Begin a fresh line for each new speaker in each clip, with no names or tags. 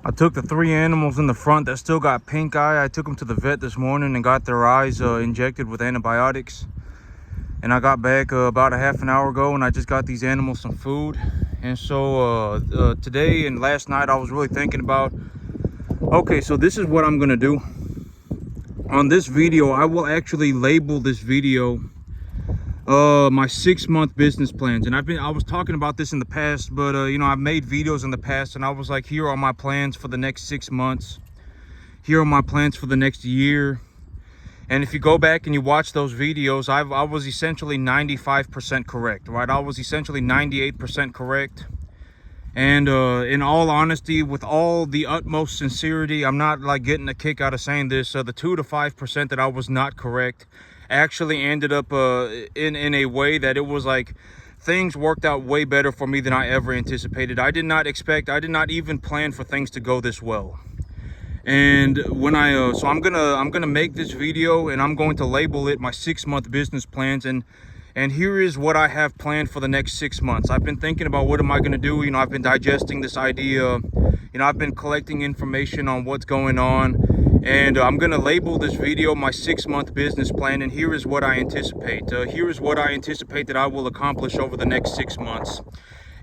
I took the 3 animals in the front that still got pink eye. I took them to the vet this morning and got their eyes injected with antibiotics. And I got back about a half an hour ago, and I just got these animals some food. And so today and last night I was really thinking about, okay, so this is what I'm gonna do. On this video, I will actually label this video my 6-month business plans. And I was talking about this in the past, but you know, I've made videos in the past and I was like, here are my plans for the next 6 months. Here are my plans for the next year. And if you go back and you watch those videos, I was essentially 95% correct, right? I was essentially 98% correct. And in all honesty, with all the utmost sincerity, I'm not like getting a kick out of saying this. The 2 to 5% that I was not correct actually ended up in a way that it was like things worked out way better for me than I ever anticipated. I did not even plan for things to go this well. And when so I'm gonna make this video and I'm going to label it my 6-month business plans. And here is what I have planned for the next 6 months. I've been thinking about what am I going to do. You know, I've been digesting this idea. You know, I've been collecting information on what's going on. And I'm going to label this video my 6-month business plan. And here is what I anticipate. Here is what I anticipate that I will accomplish over the next 6 months.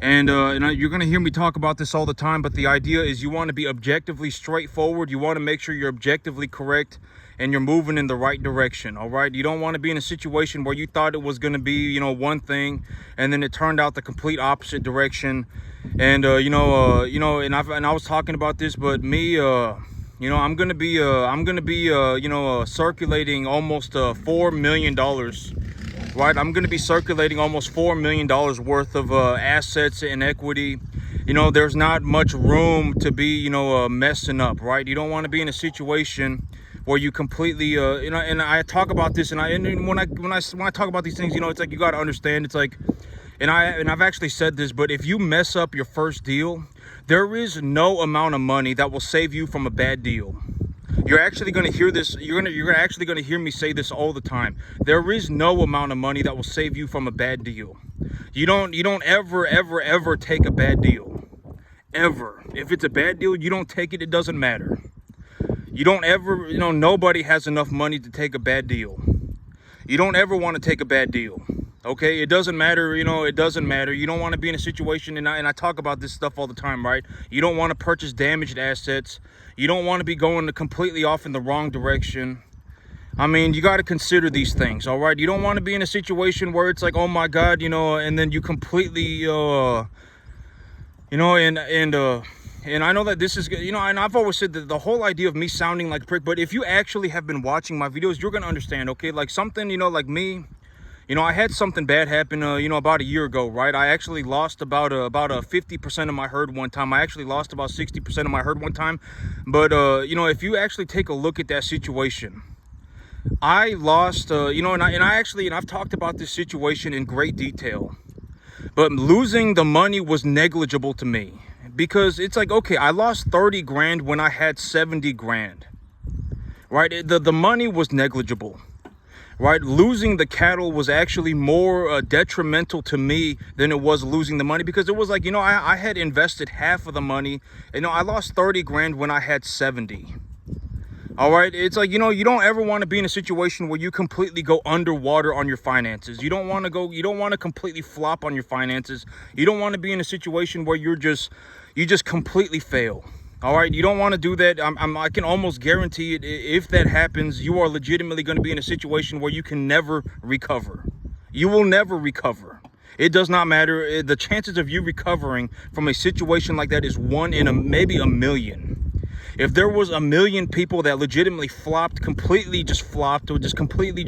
And you're going to hear me talk about this all the time. But the idea is you want to be objectively straightforward. You want to make sure you're objectively correct and you're moving in the right direction. All right, you don't want to be in a situation where you thought it was going to be, you know, one thing and then it turned out the complete opposite direction. And and I was talking about this, but me, you know, I'm gonna be circulating almost $4 million, right? I'm gonna be circulating almost $4 million worth of assets and equity. You know, there's not much room to be, you know, messing up, right? You don't want to be in a situation where you completely, you know, and I talk about this, and when I talk about these things, you know, it's like you got to understand. It's like, and I've actually said this, but if you mess up your first deal, there is no amount of money that will save you from a bad deal. You're actually going to hear this. You're actually going to hear me say this all the time. There is no amount of money that will save you from a bad deal. You don't ever take a bad deal. Ever. If it's a bad deal, you don't take it. It doesn't matter. You don't ever, you know, nobody has enough money to take a bad deal. You don't ever want to take a bad deal. Okay, it doesn't matter, you know, it doesn't matter. You don't want to be in a situation, and I talk about this stuff all the time, right? You don't want to purchase damaged assets. You don't want to be going completely off in the wrong direction. I mean, you got to consider these things, all right? You don't want to be in a situation where it's like, oh my God, you know, and then you completely, you know, and I know that this is, you know, and I've always said that the whole idea of me sounding like a prick, but if you actually have been watching my videos, you're going to understand, okay? Like something, you know, like me, you know, I had something bad happen, you know, about a year ago, right? I actually lost about 50% of my herd one time. I actually lost about 60% of my herd one time. But, you know, if you actually take a look at that situation, I lost, you know, and I've talked about this situation in great detail, but losing the money was negligible to me. Because it's like, okay, I lost 30 grand when I had 70 grand, right? The money was negligible, right? Losing the cattle was actually more detrimental to me than it was losing the money, because it was like, you know, I had invested half of the money. You know, I lost 30 grand when I had 70. All right, it's like, you know, you don't ever want to be in a situation where you completely go underwater on your finances. You don't want to completely flop on your finances. You don't want to be in a situation where you just completely fail. All right, you don't want to do that. I can almost guarantee it. If that happens, you are legitimately going to be in a situation where you can never recover. You will never recover. It does not matter. The chances of you recovering from a situation like that is 1 in maybe a million. If there was a million people that legitimately completely flopped, or just completely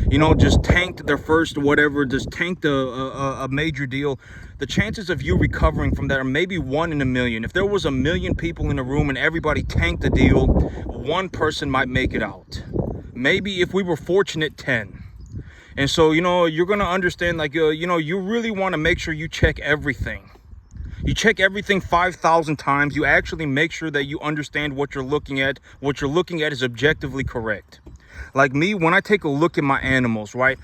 you know, just tanked their first whatever, just tanked a major deal, the chances of you recovering from that are maybe 1 in a million. If there was a million people in a room and everybody tanked the deal, one person might make it out. Maybe if we were fortunate, 10. And so, you know, you're going to understand, like, you know, you really want to make sure you check everything. You check everything 5,000 times. You actually make sure that you understand what you're looking at. What you're looking at is objectively correct. Like me, when I take a look at my animals, right?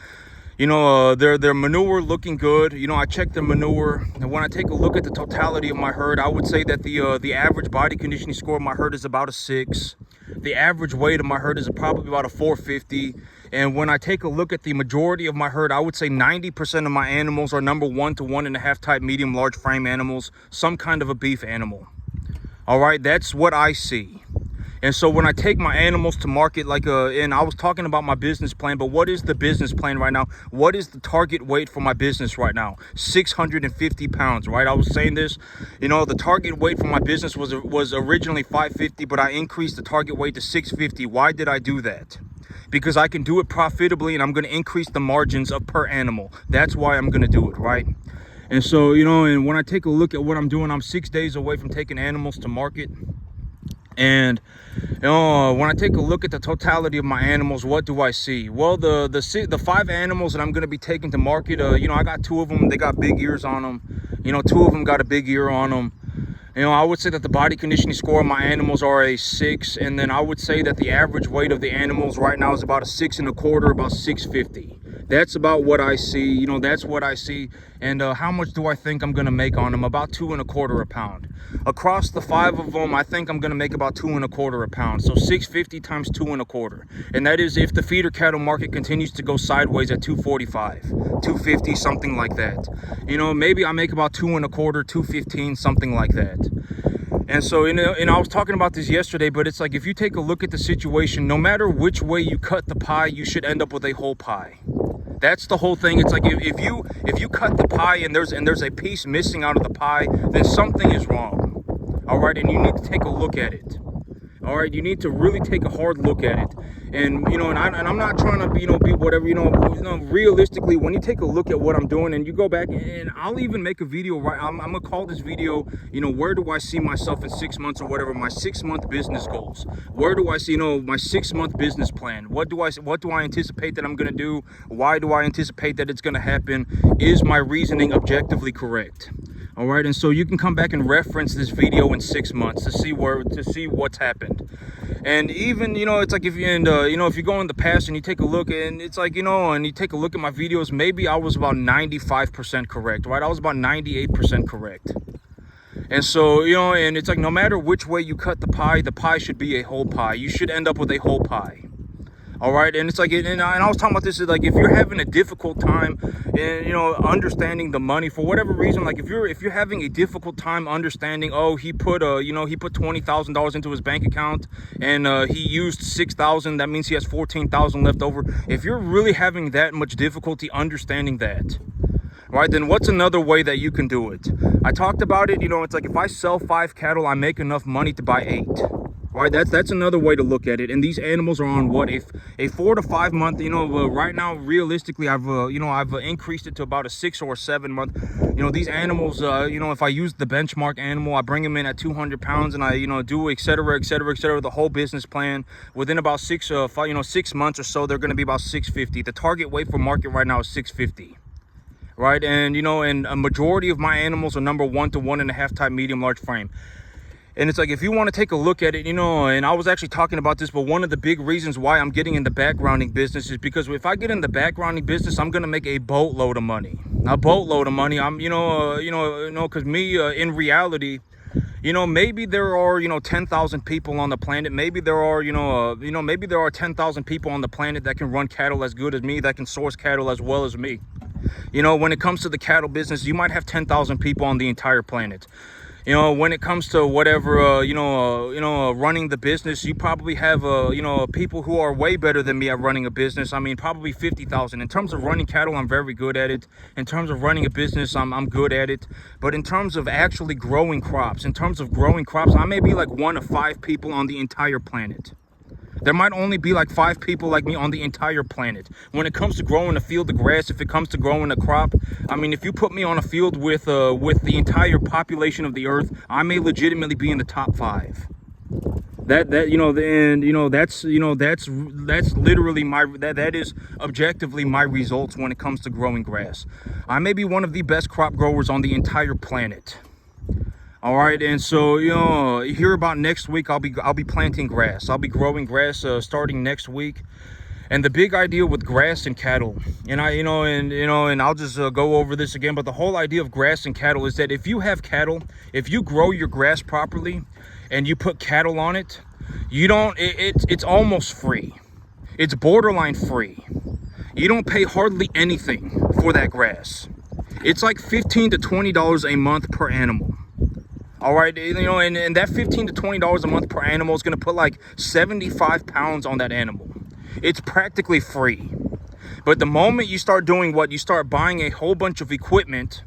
Their manure looking good. I checked their manure, and when I take a look at the totality of my herd, I would say that the average body conditioning score of my herd is about a 6. The average weight of my herd is probably about a 450. And when I take a look at the majority of my herd, I would say 90% of my animals are number 1 to 1.5 type medium large frame animals, some kind of a beef animal. All right, that's what I see. And so when I take my animals to market, and I was talking about my business plan, but what is the business plan right now? What is the target weight for my business right now? 650 pounds, right? I was saying this, the target weight for my business was originally 550, but I increased the target weight to 650. Why did I do that? Because I can do it profitably, and I'm going to increase the margins of per animal. That's why I'm going to do it, right? And so, and when I take a look at what I'm doing, I'm 6 days away from taking animals to market. And when I take a look at the totality of my animals, what do I see? Well, the 5 animals that I'm going to be taking to market, I got 2 of them. They got big ears on them. 2 of them got a big ear on them. I would say that the body conditioning score of my animals are a 6, and then I would say that the average weight of the animals right now is about a 6 1/4, about 650. That's about what I see. That's what I see. And how much do I think I'm going to make on them? About 2 1/4 a pound. Across the 5 of them, I think I'm going to make about 2 1/4 a pound. So 650 times 2 1/4. And that is if the feeder cattle market continues to go sideways at 245, 250, something like that. Maybe I make about 2 1/4, 215, something like that. And so, and I was talking about this yesterday, but it's like, if you take a look at the situation, no matter which way you cut the pie, you should end up with a whole pie. That's the whole thing. It's like, if you cut the pie and there's a piece missing out of the pie, then something is wrong. All right, and you need to take a look at it. All right, you need to really take a hard look at it. And I'm not trying to be whatever, realistically, when you take a look at what I'm doing and you go back, and I'll even make a video, right? I'm gonna call this video, where do I see myself in 6 months, or whatever, my 6-month business goals. Where do I see, my 6-month business plan? What do I anticipate that I'm gonna do? Why do I anticipate that it's gonna happen? Is my reasoning objectively correct? All right, and so you can come back and reference this video in 6 months to see what's happened. And even, it's like, if you go in the past and you take a look, and it's like, and you take a look at my videos, maybe I was about 95% correct, right? I was about 98% correct. And so, and it's like, no matter which way you cut the pie should be a whole pie. You should end up with a whole pie. All right, and it's like, and I was talking about this, is like, if you're having a difficult time, and understanding the money for whatever reason, like if you're having a difficult time understanding, oh, he put $20,000 into his bank account, and he used $6,000, that means he has $14,000 left over. If you're really having that much difficulty understanding that, right, then what's another way that you can do it? I talked about it. It's like, if I sell 5 cattle, I make enough money to buy 8. Right, that's another way to look at it. And these animals are on what, a 4 to 5 month. Right now, realistically, I've increased it to about a 6 or 7 month. These animals, if I use the benchmark animal, I bring them in at 200 pounds, and I do et cetera, the whole business plan. Within about 6 months or so, they're going to be about 650. The target weight for market right now is 650. Right, and and a majority of my animals are number 1 to 1.5 type medium large frame. And it's like, if you want to take a look at it, and I was actually talking about this, but one of the big reasons why I'm getting in the backgrounding business is because if I get in the backgrounding business, I'm going to make a boatload of money. A boatload of money. I'm, because in reality, maybe there are, 10,000 people on the planet. Maybe there are, maybe there are 10,000 people on the planet that can run cattle as good as me, that can source cattle as well as me. When it comes to the cattle business, you might have 10,000 people on the entire planet. When it comes to whatever, running the business, you probably have, people who are way better than me at running a business. I mean, probably 50,000. In terms of running cattle, I'm very good at it. In terms of running a business, I'm good at it. But in terms of actually growing crops, I may be like 1 of 5 people on the entire planet. There might only be like 5 people like me on the entire planet. When it comes to growing a field of grass, if it comes to growing a crop, I mean, if you put me on a field with the entire population of the earth, I may legitimately be in the top 5. That's literally that is objectively my results when it comes to growing grass. I may be one of the best crop growers on the entire planet. All right, and so hear about next week, I'll be planting grass. I'll be growing grass starting next week. And the big idea with grass and cattle, and and I'll just go over this again, but the whole idea of grass and cattle is that if you have cattle, if you grow your grass properly and you put cattle on it, you don't, it's almost free. It's borderline free. You don't pay hardly anything for that grass. It's like $15 to $20 a month per animal. All right, and that $15 to $20 a month per animal is going to put like 75 pounds on that animal. It's practically free. But the moment you start doing what, you start buying a whole bunch of equipment,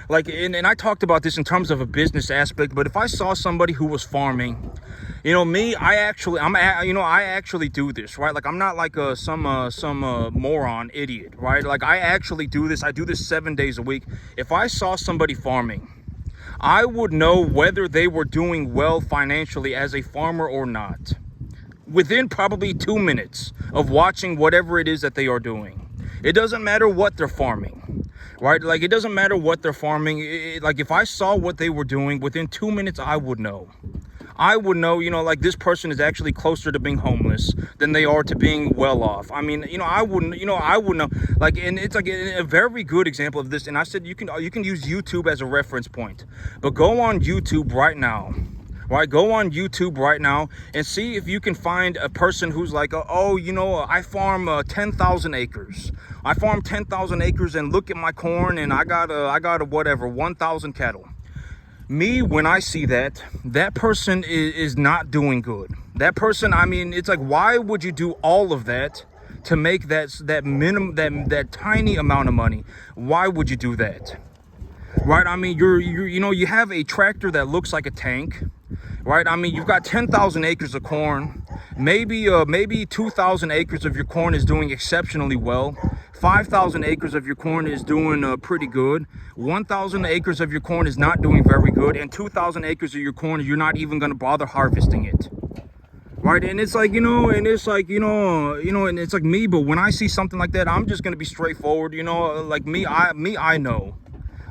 like, and I talked about this in terms of a business aspect, but if I saw somebody who was farming, I actually do this, right? Like, I'm not like some moron idiot, right? Like, I actually do this. I do this 7 days a week. If I saw somebody farming, I would know whether they were doing well financially as a farmer or not within probably 2 minutes of watching whatever it is that they are doing. It doesn't matter what they're farming, right? Like, it doesn't matter what they're farming. Like, if I saw what they were doing within 2 minutes, I would know. I would know, like, this person is actually closer to being homeless than they are to being well off. I mean, I wouldn't know. Like, and it's like a very good example of this. And I said, you can use YouTube as a reference point, but go on YouTube right now. Right, go on YouTube right now and see if you can find a person who's like, I farm 10,000 acres. I farm 10,000 acres and look at my corn and I got a whatever 1,000 cattle. Me, when I see that person is not doing good. That person, I mean, it's like, why would you do all of that to make that minimum, that tiny amount of money? Why would you do that? Right? I mean, you have a tractor that looks like a tank. Right? I mean, you've got 10,000 acres of corn. Maybe 2,000 acres of your corn is doing exceptionally well. 5,000 acres of your corn is doing pretty good. 1,000 acres of your corn is not doing very good. And 2,000 acres of your corn, you're not even going to bother harvesting it. Right? And it's like, and it's like, and it's like me. But when I see something like that, I'm just going to be straightforward. Like I know.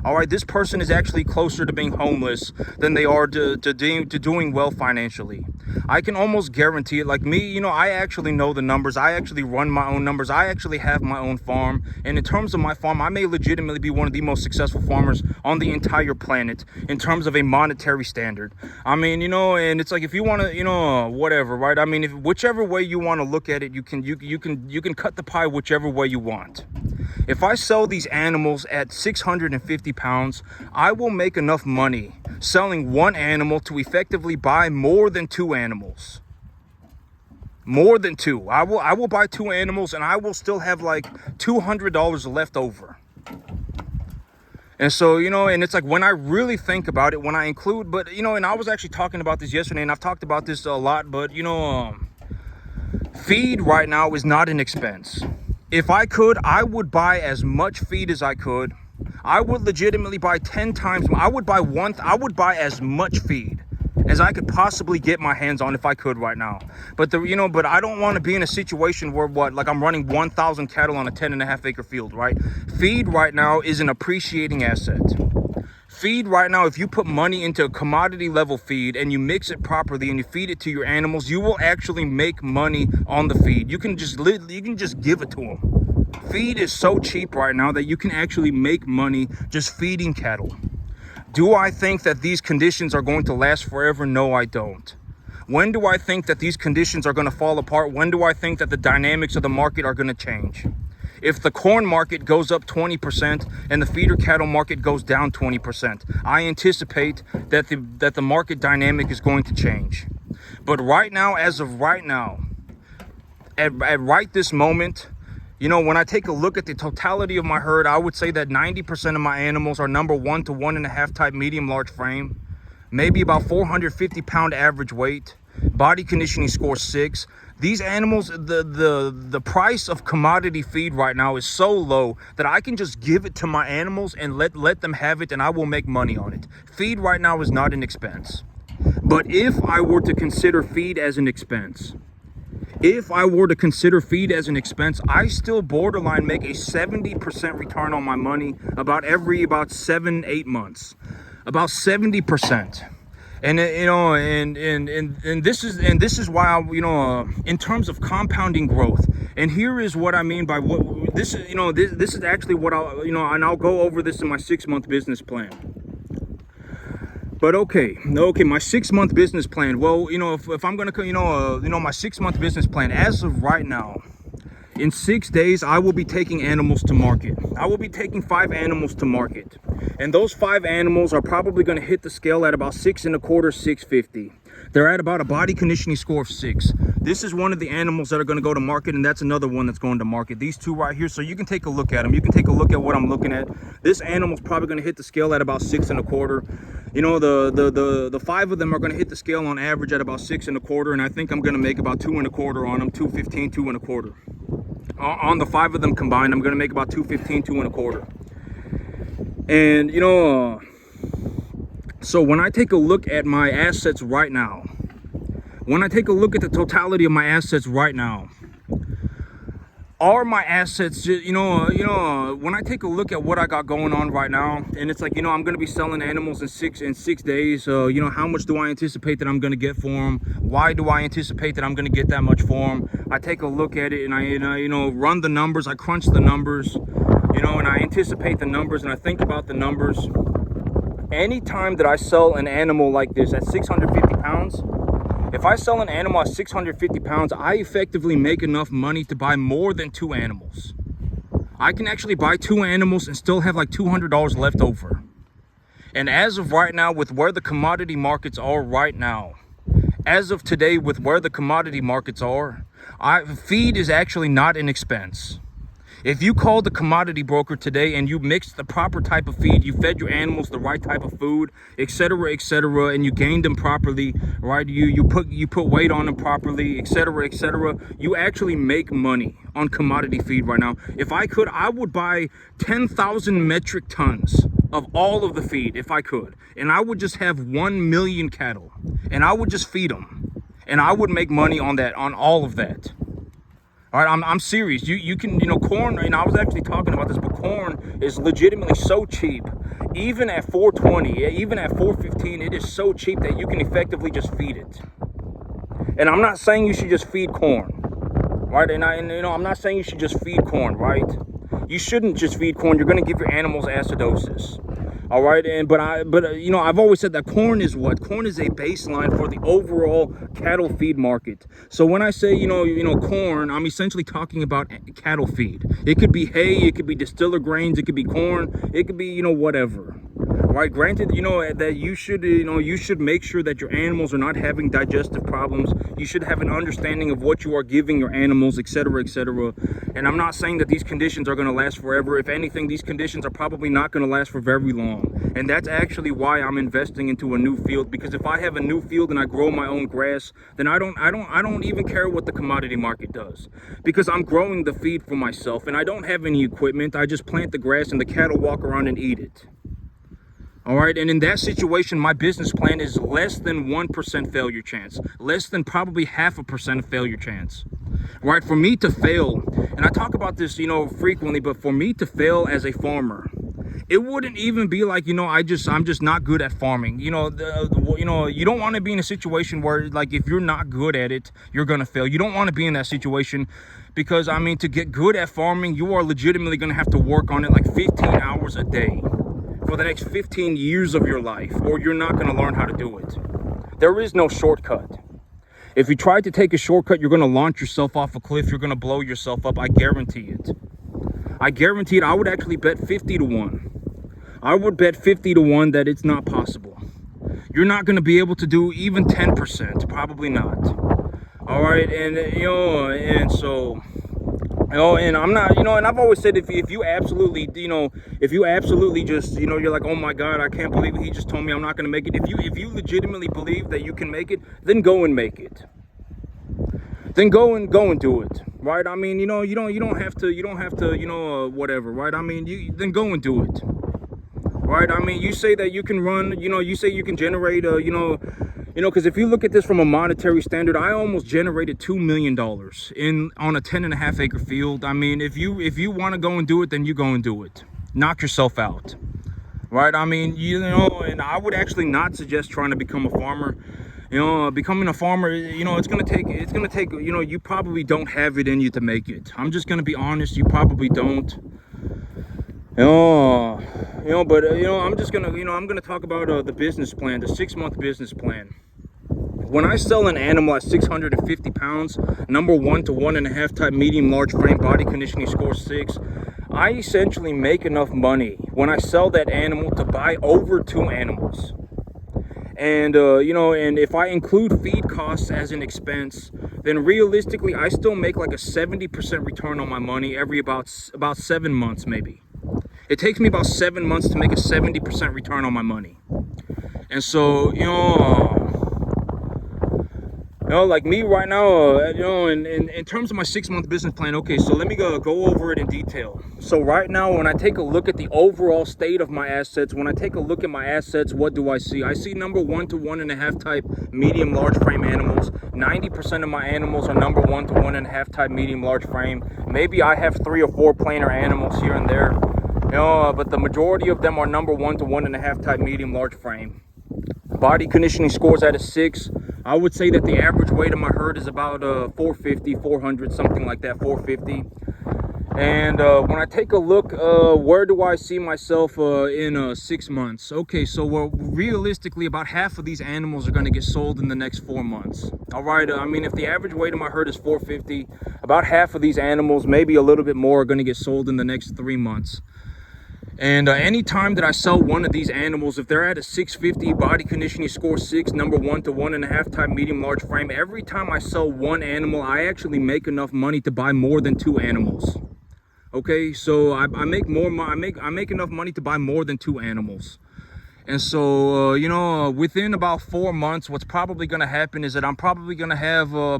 All right, this person is actually closer to being homeless than they are to doing well financially. I can almost guarantee it. Like me, I actually know the numbers. I actually run my own numbers. I actually have my own farm. And in terms of my farm, I may legitimately be one of the most successful farmers on the entire planet in terms of a monetary standard. I mean, and it's like, if you want to, whatever, right? I mean, whichever way you want to look at it, you can cut the pie whichever way you want. If I sell these animals at 650 pounds, I will make enough money selling one animal to effectively buy more than 2 animals. More than 2. I will buy 2 animals and I will still have like $200 left over. And so, and it's like, when I really think about it, when I include, but, and I was actually talking about this yesterday, and I've talked about this a lot, but, feed right now is not an expense. If I could, I would buy as much feed as I could. I would legitimately buy 10 times. I would buy as much feed as I could possibly get my hands on if I could right now. But but I don't want to be in a situation where like I'm running 1,000 cattle on a 10.5 acre field, right? Feed right now is an appreciating asset. Feed right now, if you put money into a commodity level feed and you mix it properly and you feed it to your animals, you will actually make money on the feed. You can just give it to them. Feed is so cheap right now that you can actually make money just feeding cattle. Do I think that these conditions are going to last forever? No, I don't. When do I think that these conditions are going to fall apart? When do I think that the dynamics of the market are going to change? If the corn market goes up 20% and the feeder cattle market goes down 20%, I anticipate that the market dynamic is going to change. But right now, as of right now, at right this moment, when I take a look at the totality of my herd, I would say that 90% of my animals are number 1 to 1.5 type medium large frame, maybe about 450 pound average weight, body conditioning score 6. These animals, the price of commodity feed right now is so low that I can just give it to my animals and let them have it, and I will make money on it. Feed right now is not an expense. But if I were to consider feed as an expense, I still borderline make a 70% return on my money about 7-8 months. About 70%. And and this is why in terms of compounding growth, And here is what I mean by what this is. This is actually what and I'll go over this in my 6-month business plan. But okay, my 6-month business plan. Well, if I'm gonna, my 6-month business plan as of right now, in 6 days, I will be taking animals to market. I will be taking 5 animals to market, and those 5 animals are probably gonna hit the scale at about 6.25, 650. They're at about a body conditioning score of 6. This is one of the animals that are going to go to market, and that's another one that's going to market. These 2 right here, so you can take a look at them. You can take a look at what I'm looking at. This animal's probably going to hit the scale at about 6.25. The 5 of them are going to hit the scale on average at about 6.25, and I think I'm going to make about 2.25 on them, 215, 2.25. On the 5 of them combined, I'm going to make about 215, 2.25. And so when I take a look at my assets right now, when I take a look at the totality of my assets right now, are my assets, when I take a look at what I got going on right now, and it's like, I'm going to be selling animals in 6 days. How much do I anticipate that I'm going to get for them? Why do I anticipate that I'm going to get that much for them? I take a look at it and I run the numbers. I crunch the numbers, and I anticipate the numbers and I think about the numbers. Anytime that I sell an animal like this at 650 pounds, if I sell an animal at 650 pounds, I effectively make enough money to buy more than 2 animals. I can actually buy 2 animals and still have like $200 left over. And as of right now, with where the commodity markets are right now, as of today, with where the commodity markets are, feed is actually not an expense. If you called the commodity broker today and you mixed the proper type of feed, you fed your animals the right type of food, etc., and you gained them properly, right? You put weight on them properly, etc., you actually make money on commodity feed right now. If I could, I would buy 10,000 metric tons of all of the feed if I could, and I would just have 1 million cattle, and I would just feed them, and I would make money on that, on all of that. All right, I'm serious. You can, corn, I was actually talking about this, but corn is legitimately so cheap. Even at 420, even at 415, it is so cheap that you can effectively just feed it. And I'm not saying you should just feed corn, right? And I'm not saying you should just feed corn, right? You shouldn't just feed corn. You're going to give your animals acidosis. All right, but I've always said that corn is what? Corn is a baseline for the overall cattle feed market. So when I say, corn, I'm essentially talking about cattle feed. It could be hay, it could be distiller grains, it could be corn, it could be, whatever. Right, granted, that you should make sure that your animals are not having digestive problems. You should have an understanding of what you are giving your animals, etc., and I'm not saying that these conditions are going to last forever. If anything, these conditions are probably not going to last for very long, and that's actually why I'm investing into a new field. Because if I have a new field and I grow my own grass, then I don't even care what the commodity market does, because I'm growing the feed for myself and I don't have any equipment. I just plant the grass and the cattle walk around and eat it. All right, and in that situation, my business plan is less than 1% failure chance, less than probably 0.5% of failure chance. Right, for me to fail, and I talk about this, frequently, but for me to fail as a farmer, it wouldn't even be like, I'm just not good at farming. You don't want to be in a situation where, like, if you're not good at it, you're gonna fail. You don't want to be in that situation, because to get good at farming, you are legitimately gonna have to work on it like 15 hours a day for the next 15 years of your life, or you're not going to learn how to do it. There is no shortcut. If you try to take a shortcut, you're going to launch yourself off a cliff. You're going to blow yourself up. I guarantee it. I guarantee it. I would actually bet 50 to 1. I would bet 50 to 1 that it's not possible. You're not going to be able to do even 10%. Probably not. All right. And so... and I'm not, and I've always said, if you absolutely, just, you're like, oh my God, I can't believe he just told me I'm not going to make it. If you legitimately believe that you can make it, then go and make it. Then go and do it. Right? You don't have to, whatever. Right? Then go and do it. Right? You say that you can run, you say you can generate, because if you look at this from a monetary standard, I almost generated $2 million on a 10.5 acre field. If you want to go and do it, then you go and do it. Knock yourself out, right? And I would actually not suggest trying to become a farmer. You know, becoming a farmer, you know, it's gonna take, you know, you probably don't have it in you to make it. I'm just gonna be honest, you probably don't. But I'm just gonna, I'm gonna talk about the business plan, the 6-month business plan. When I sell an animal at 650 pounds, number 1 to 1.5 type, medium large frame, body conditioning score 6, I essentially make enough money when I sell that animal to buy over 2 animals. And and if I include feed costs as an expense, then realistically I still make like a 70% return on my money every about 7 months. Maybe it takes me about 7 months to make a 70% return on my money. And so like me right now, in terms of my 6-month business plan, okay, so let me go over it in detail. So right now, when I take a look at the overall state of my assets, when I take a look at my assets, what do I see? I see number 1 to 1.5 type medium large frame animals. 90% of my animals are number 1 to 1.5 type medium large frame. Maybe I have 3 or 4 planer animals here and there, but the majority of them are number 1 to 1.5 type medium large frame. Body conditioning scores at a 6. I would say that the average weight of my herd is about 450, 400, something like that, 450. And when I take a look, where do I see myself in 6 months? Okay, so realistically, about half of these animals are going to get sold in the next 4 months. All right, I mean, if the average weight of my herd is 450, about half of these animals, maybe a little bit more, are going to get sold in the next 3 months. And anytime that I sell one of these animals, if they're at a 650, body conditioning score 6, number 1 to 1.5 type medium large frame, every time I sell one animal, I actually make enough money to buy more than 2 animals. Okay, so I make enough money to buy more than 2 animals. And so within about 4 months, what's probably going to happen is that I'm probably going to have I'm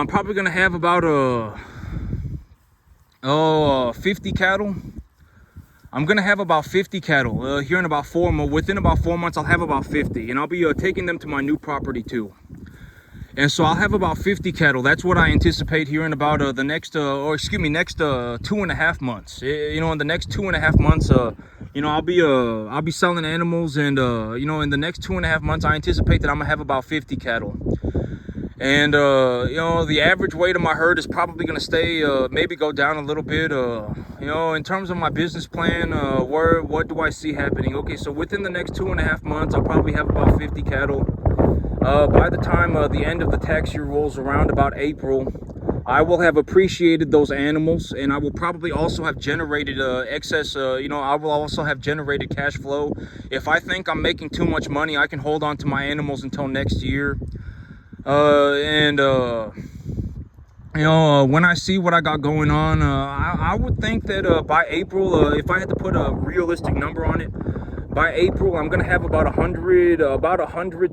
probably going to have about 50 cattle. I'm gonna have about 50 cattle here in about within about 4 months. I'll have about 50, and I'll be taking them to my new property too. And so I'll have about 50 cattle. That's what I anticipate here in about the next 2.5 months. In the next 2.5 months, I'll be selling animals, and in the next 2.5 months, I anticipate that I'm gonna have about 50 cattle. And the average weight of my herd is probably going to stay, maybe go down a little bit. In terms of my business plan, what do I see happening? Okay, so within the next 2.5 months, I'll probably have about 50 cattle. By the time the end of the tax year rolls around, about April, I will have appreciated those animals, and I will probably also have generated excess. I will also have generated cash flow. If I think I'm making too much money, I can hold on to my animals until next year. When I see what I got going on, I would think that by April, if I had to put a realistic number on it, by April I'm gonna have about 100 to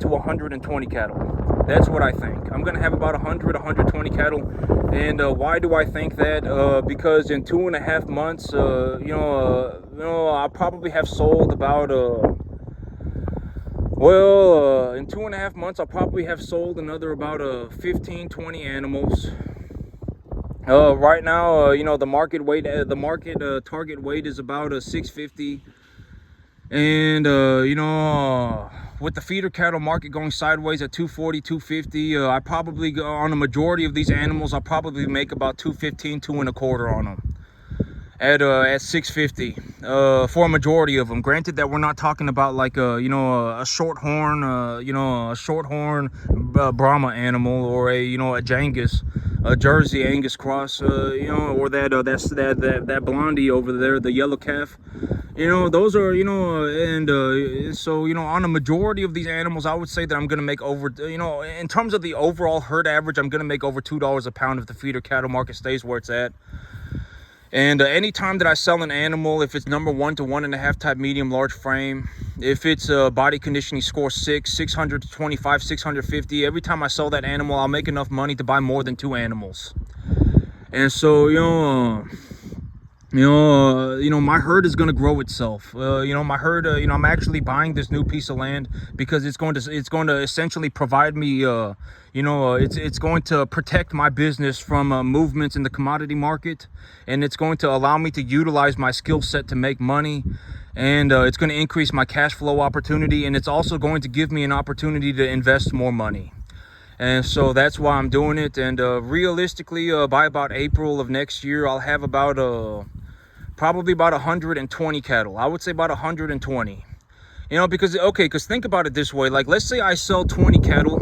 120 cattle. That's what I think. I'm gonna have about 120 cattle. And why do I think that? Because in 2.5 months, I'll probably have sold about in 2.5 months, I'll probably have sold another about 15, 20 animals. Right now, the market target weight is about 650. And, with the feeder cattle market going sideways at 240, 250, I probably, on a majority of these animals, I'll probably make about 215, 2.25 on them. At 650 for a majority of them. Granted that we're not talking about like a shorthorn Brahma animal, or a Jangus, a Jersey Angus cross, or that blondie over there, the yellow calf. Those are, so on a majority of these animals, I would say that I'm gonna make over, in terms of the overall herd average, I'm gonna make over $2 a pound if the feeder cattle market stays where it's at. And anytime that I sell an animal, if it's number 1 to 1.5 type medium large frame, if it's body conditioning score 6, 625, 650, every time I sell that animal, I'll make enough money to buy more than 2 animals. And so, my herd is going to grow itself. My herd, I'm actually buying this new piece of land because it's going to essentially provide me, it's going to protect my business from movements in the commodity market, and it's going to allow me to utilize my skill set to make money. and it's going to increase my cash flow opportunity, and it's also going to give me an opportunity to invest more money. And so that's why I'm doing it. And realistically, by about April of next year, I'll have about probably about 120 cattle. I would say about 120. You know, because think about it this way. Like, let's say I sell 20 cattle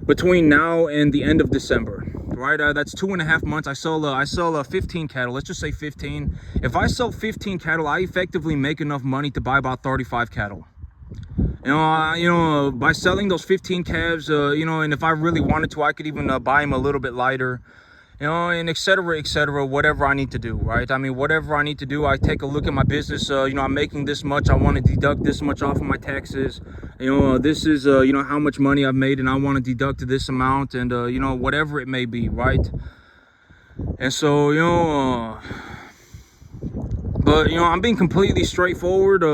between now and the end of December, right? That's 2.5 months. I sell 15 cattle. Let's just say 15. If I sell 15 cattle, I effectively make enough money to buy about 35 cattle. By selling those 15 calves, and if I really wanted to, I could even buy them a little bit lighter, and et cetera, whatever I need to do, right? I mean, whatever I need to do, I take a look at my business. I'm making this much. I want to deduct this much off of my taxes. This is, how much money I've made, and I want to deduct this amount, and, whatever it may be, right? And so, but, I'm being completely straightforward,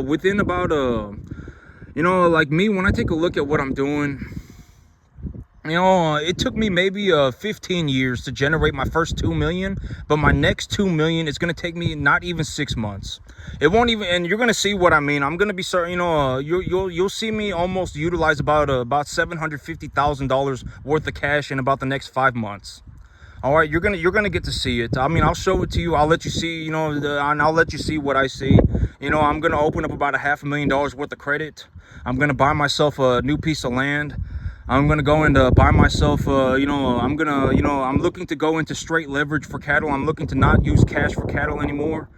within about, like me, when I take a look at what I'm doing, it took me maybe 15 years to generate my first 2 million, but my next 2 million is going to take me not even 6 months. It won't even, and you're going to see what I mean. I'm going to be certain, you'll see me almost utilize about $750,000 worth of cash in about the next 5 months. All right, you're gonna get to see it. I mean, I'll show it to you. I'll let you see, and I'll let you see what I see. I'm gonna open up about $500,000 worth of credit. I'm gonna buy myself a new piece of land. I'm gonna go and buy myself, I'm looking to go into straight leverage for cattle. I'm looking to not use cash for cattle anymore.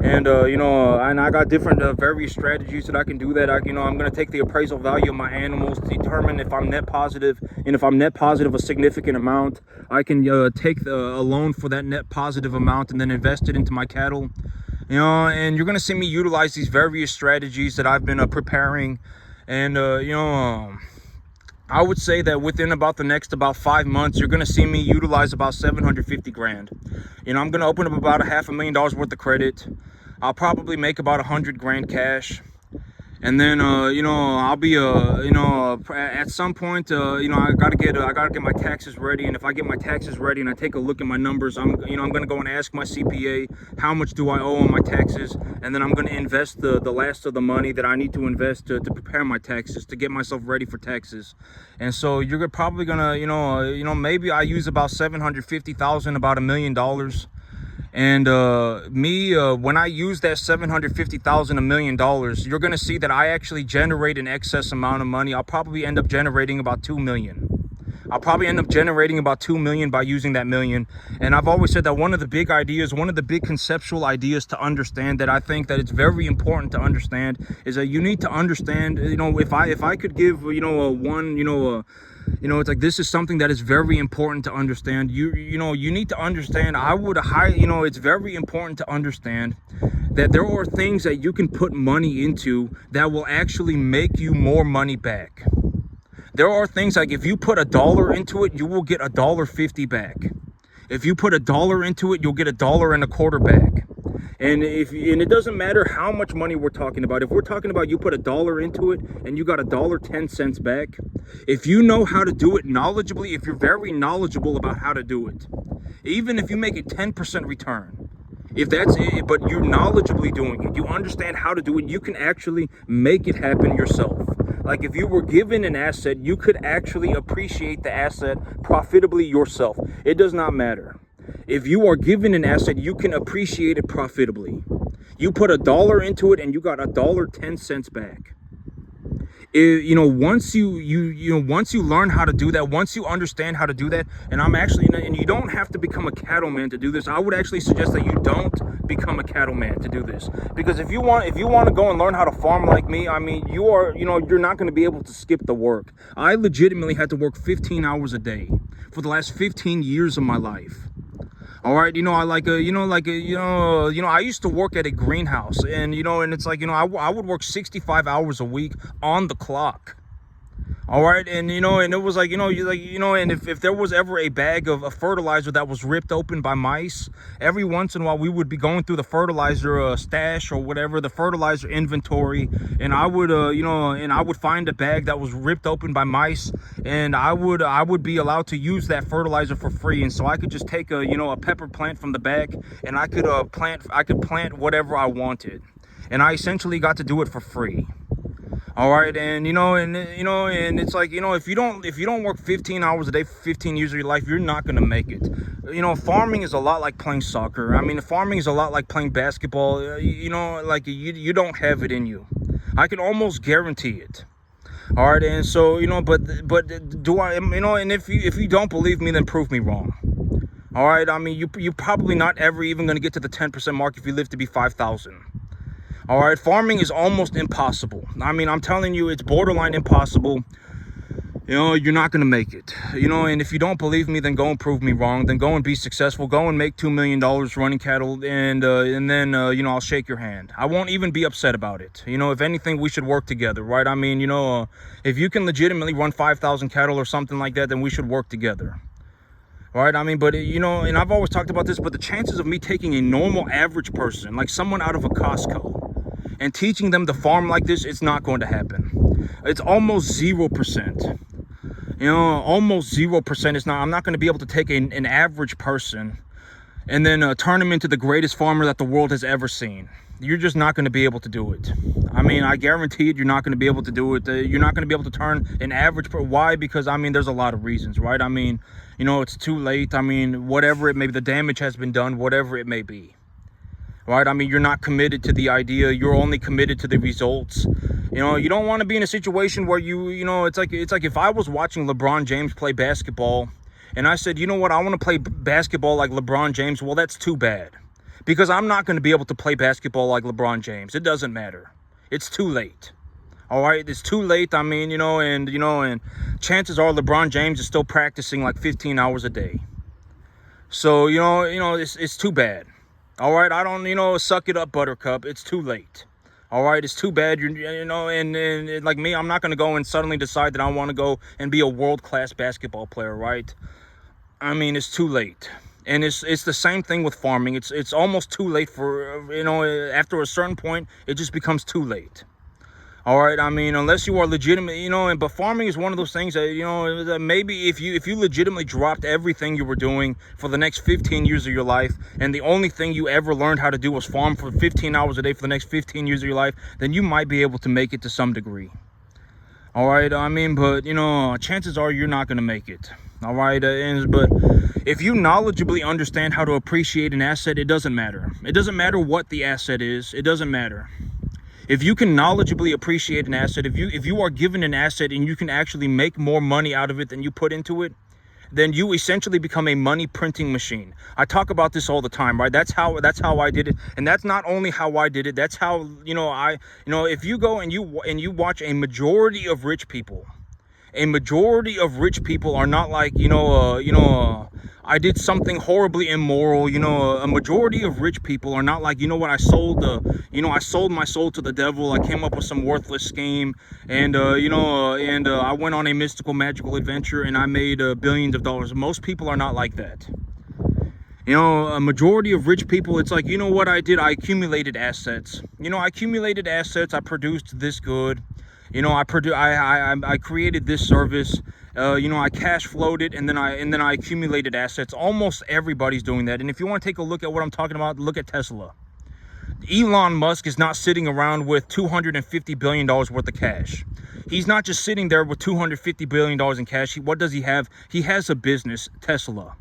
And and I got different various strategies that I can do that. I'm going to take the appraisal value of my animals to determine if I'm net positive, and if I'm net positive a significant amount, I can take a loan for that net positive amount and then invest it into my cattle. And you're going to see me utilize these various strategies that I've been preparing. And I would say that within about the next 5 months, you're going to see me utilize about 750 grand. I'm going to open up about $500,000 worth of credit. I'll probably make about 100 grand cash. And then, I'll be, at some point, I gotta get my taxes ready. And if I get my taxes ready and I take a look at my numbers, I'm going to go and ask my CPA, how much do I owe on my taxes? And then I'm going to invest the last of the money that I need to invest to prepare my taxes, to get myself ready for taxes. And so you're probably going to, maybe I use about 750,000, about $1 million. And when I use that 750,000, $1 million, you're going to see that I actually generate an excess amount of money. I'll probably end up generating about 2 million. I'll probably end up generating about 2 million by using that million. And I've always said that one of the big ideas, one of the big conceptual ideas to understand, that I think that it's very important to understand, is that you need to understand, if I could give, it's like, this is something that is very important to understand. You need to understand, it's very important to understand that there are things that you can put money into that will actually make you more money back. There are things like, if you put $1 into it, you will get $1.50 back. If you put $1 into it, you'll get $1.25 back. And it doesn't matter how much money we're talking about. If we're talking about you put $1 into it and you got $1.10 back, if you know how to do it knowledgeably, if you're very knowledgeable about how to do it, even if you make a 10% return, if that's it, but you're knowledgeably doing it, you understand how to do it, you can actually make it happen yourself. Like, if you were given an asset, you could actually appreciate the asset profitably yourself. It does not matter. If you are given an asset, you can appreciate it profitably. You put $1 into it and you got $1.10 back. Once you learn how to do that, once you understand how to do that, and you don't have to become a cattleman to do this. I would actually suggest that you don't become a cattleman to do this, because if you want to go and learn how to farm like me, I mean, you're not going to be able to skip the work. I legitimately had to work 15 hours a day for the last 15 years of my life. All right, I used to work at a greenhouse, and it's like, I would work 65 hours a week on the clock. All right, and and it was like, and if there was ever a bag of fertilizer that was ripped open by mice, every once in a while we would be going through the fertilizer stash or whatever, the fertilizer inventory, and I would and I would find a bag that was ripped open by mice, and I would be allowed to use that fertilizer for free. And so I could just take a pepper plant from the bag, and I could plant whatever I wanted. and I essentially got to do it for free. All right, and and it's like, if you don't work 15 hours a day for 15 years of your life, you're not gonna make it. Farming is a lot like playing soccer. I mean, farming is a lot like playing basketball. Like you don't have it in you. I can almost guarantee it. All right, and so but do I? And if you don't believe me, then prove me wrong. All right, I mean, you're probably not ever even gonna get to the 10% mark if you live to be 5,000. All right, farming is almost impossible. I mean, I'm telling you, it's borderline impossible. You're not going to make it. And if you don't believe me, then go and prove me wrong. Then go and be successful. Go and make $2 million running cattle, and then I'll shake your hand. I won't even be upset about it. If anything, we should work together, right? I mean, if you can legitimately run 5,000 cattle or something like that, then we should work together. Right? I mean, but and I've always talked about this, but the chances of me taking a normal average person, like someone out of a Costco, and teaching them to farm like this, it's not going to happen. It's almost 0%. Almost 0%. It's not. I'm not going to be able to take an average person and then turn him into the greatest farmer that the world has ever seen. You're just not going to be able to do it. I mean, I guarantee it, you're not going to be able to do it. You're not going to be able to turn an average. Why? Because, I mean, there's a lot of reasons, right? I mean, it's too late. I mean, whatever it may be, the damage has been done, whatever it may be. Right? I mean, you're not committed to the idea. You're only committed to the results. You don't want to be in a situation where it's like if I was watching LeBron James play basketball and I said, I want to play basketball like LeBron James. Well, that's too bad, because I'm not going to be able to play basketball like LeBron James. It doesn't matter. It's too late. All right. It's too late. I mean, and chances are LeBron James is still practicing like 15 hours a day. So, it's too bad. All right, I don't, suck it up, Buttercup. It's too late. All right, it's too bad. And like me, I'm not going to go and suddenly decide that I want to go and be a world-class basketball player, right? I mean, it's too late. And it's the same thing with farming. It's almost too late for, after a certain point, it just becomes too late. All right, I mean, unless you are legitimate, but farming is one of those things that, that maybe if you legitimately dropped everything you were doing for the next 15 years of your life, and the only thing you ever learned how to do was farm for 15 hours a day for the next 15 years of your life, then you might be able to make it to some degree. All right, I mean, but, chances are you're not going to make it. All right, but if you knowledgeably understand how to appreciate an asset, it doesn't matter. It doesn't matter what the asset is. It doesn't matter. If you can knowledgeably appreciate an asset, if you are given an asset and you can actually make more money out of it than you put into it, then you essentially become a money printing machine. I talk about this all the time, right? That's how I did it, and that's not only how I did it. That's how if you go and you watch a majority of rich people. A majority of rich people are not like, I did something horribly immoral. A majority of rich people are not like, I sold my soul to the devil. I came up with some worthless scheme, and I went on a mystical, magical adventure, and I made billions of dollars. Most people are not like that. A majority of rich people, it's like, what I did? I accumulated assets. I produced this good. I created this service. I cash flowed it, and then I accumulated assets. Almost everybody's doing that. And if you want to take a look at what I'm talking about, look at Tesla. Elon Musk is not sitting around with $250 billion worth of cash. He's not just sitting there with $250 billion in cash. What does he have? He has a business, Tesla.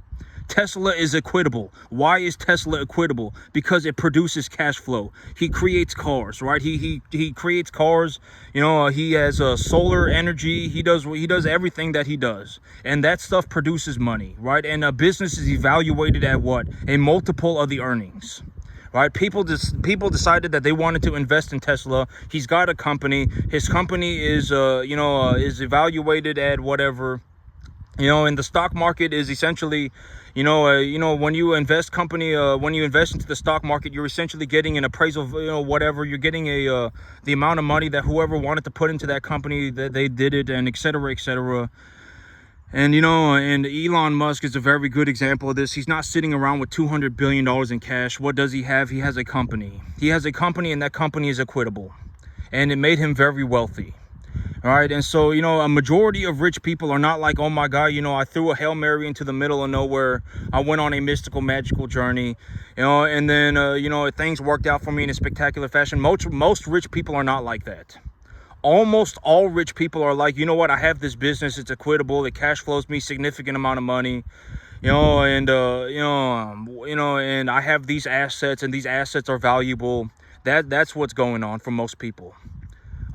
Tesla is equitable. Why is Tesla equitable? Because it produces cash flow. He creates cars, right? He creates cars. He has solar energy. He does everything that he does, and that stuff produces money, right? And a business is evaluated at what? A multiple of the earnings. Right? People decided that they wanted to invest in Tesla. He's got a company. His company is is evaluated at whatever. And the stock market is essentially, when you invest into the stock market, you're essentially getting an appraisal of, whatever. You're getting the amount of money that whoever wanted to put into that company, that they did it, and et cetera, et cetera. And, and Elon Musk is a very good example of this. He's not sitting around with $200 billion in cash. What does he have? He has a company. He has a company, and that company is equitable. And it made him very wealthy. All right, and so, you know, a majority of rich people are not like, oh my God, you know, I threw a Hail Mary into the middle of nowhere. I went on a mystical, magical journey, you know, and then, you know, things worked out for me in a spectacular fashion. Most rich people are not like that. Almost all rich people are like, you know what, I have this business, it's equitable, it cash flows me significant amount of money, you know, and, and I have these assets, and these assets are valuable. That's what's going on for most people.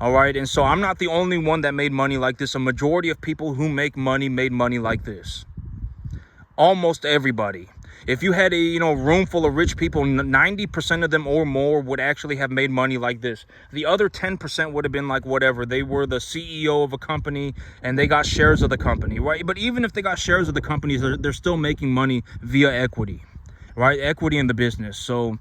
All right, and so I'm not the only one that made money like this. A majority of people who make money made money like this. Almost everybody. If you had a, you know, room full of rich people, 90% of them or more would actually have made money like this. The other 10% would have been like whatever. They were the CEO of a company and they got shares of the company, right? But even if they got shares of the companies, they're still making money via equity. Right? Equity in the business. So,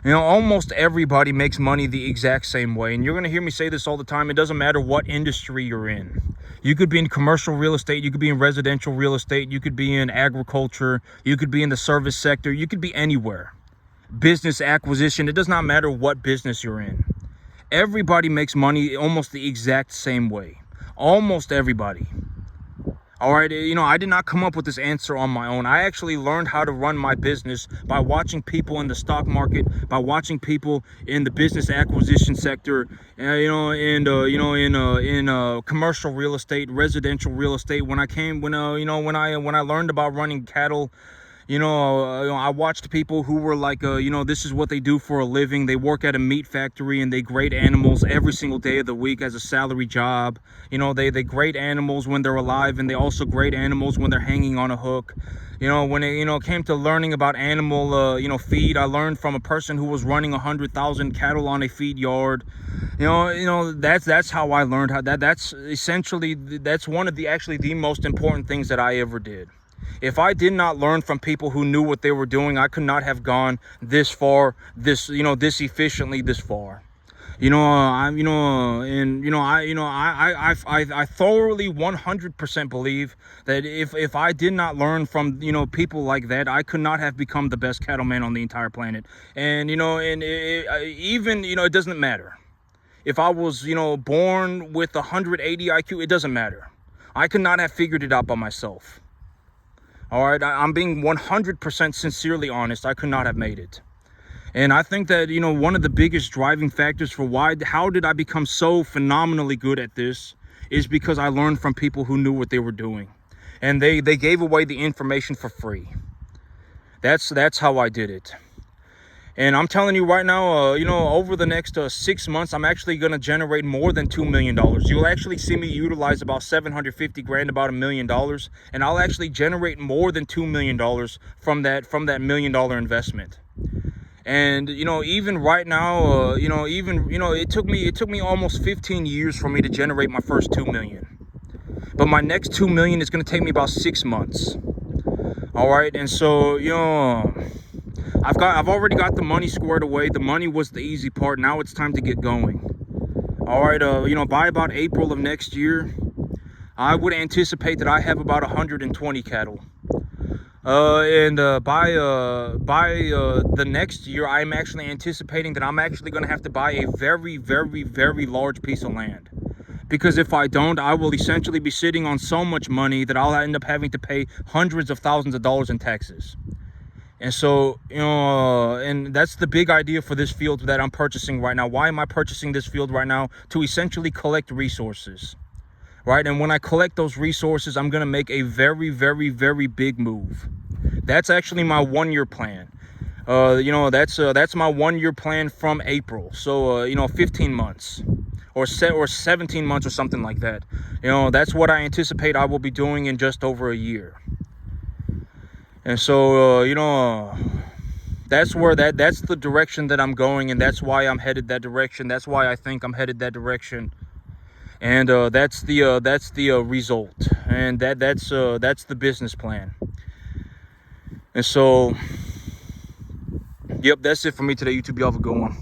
you know, almost everybody makes money the exact same way. And you're going to hear me say this all the time. It doesn't matter what industry you're in. You could be in commercial real estate. You could be in residential real estate. You could be in agriculture. You could be in the service sector. You could be anywhere. Business acquisition. It does not matter what business you're in. Everybody makes money almost the exact same way. Almost everybody. All right, you know, I did not come up with this answer on my own. I actually learned how to run my business by watching people in the stock market, by watching people in the business acquisition sector, in commercial real estate, residential real estate. When I learned about running cattle, I watched people who were like, this is what they do for a living. They work at a meat factory and they grade animals every single day of the week as a salary job. You know, they grade animals when they're alive, and they also grade animals when they're hanging on a hook. You know, when it came to learning about animal, feed, I learned from a person who was running 100,000 cattle on a feed yard. That's how I learned how that's one of the most important things that I ever did. If I did not learn from people who knew what they were doing, I could not have gone this far, this efficiently this far. I thoroughly 100% believe that if I did not learn from, people like that, I could not have become the best cattleman on the entire planet. And, it doesn't matter. If I was, born with 180 IQ, it doesn't matter. I could not have figured it out by myself. All right, I'm being 100% sincerely honest. I could not have made it. And I think that, one of the biggest driving factors for how did I become so phenomenally good at this is because I learned from people who knew what they were doing. And they gave away the information for free. That's how I did it. And I'm telling you right now, over the next 6 months, I'm actually going to generate more than $2 million. You'll actually see me utilize about 750 grand, about $1 million. And I'll actually generate more than $2 million from that $1 million investment. And, even right now, it took me almost 15 years for me to generate my first 2 million. But my next 2 million is going to take me about 6 months. All right. And so, I've already got the money squared away. The money was the easy part. Now it's time to get going. All right, by about April of next year, I would anticipate that I have about 120 cattle. By the next year, I'm actually anticipating that I'm actually going to have to buy a very, very, very large piece of land. Because if I don't, I will essentially be sitting on so much money that I'll end up having to pay hundreds of thousands of dollars in taxes. And so, and that's the big idea for this field that I'm purchasing right now. Why am I purchasing this field right now? To essentially collect resources, right? And when I collect those resources, I'm going to make a very, very, very big move. That's actually my 1-year plan. That's my 1-year plan from April. So, 15 months or 17 months or something like that. That's what I anticipate I will be doing in just over a year. And so, that's the direction that I'm going, and that's why I'm headed that direction. That's why I think I'm headed that direction. And that's the result, and that's the business plan. And so, yep, that's it for me today, YouTube. Y'all have a good one.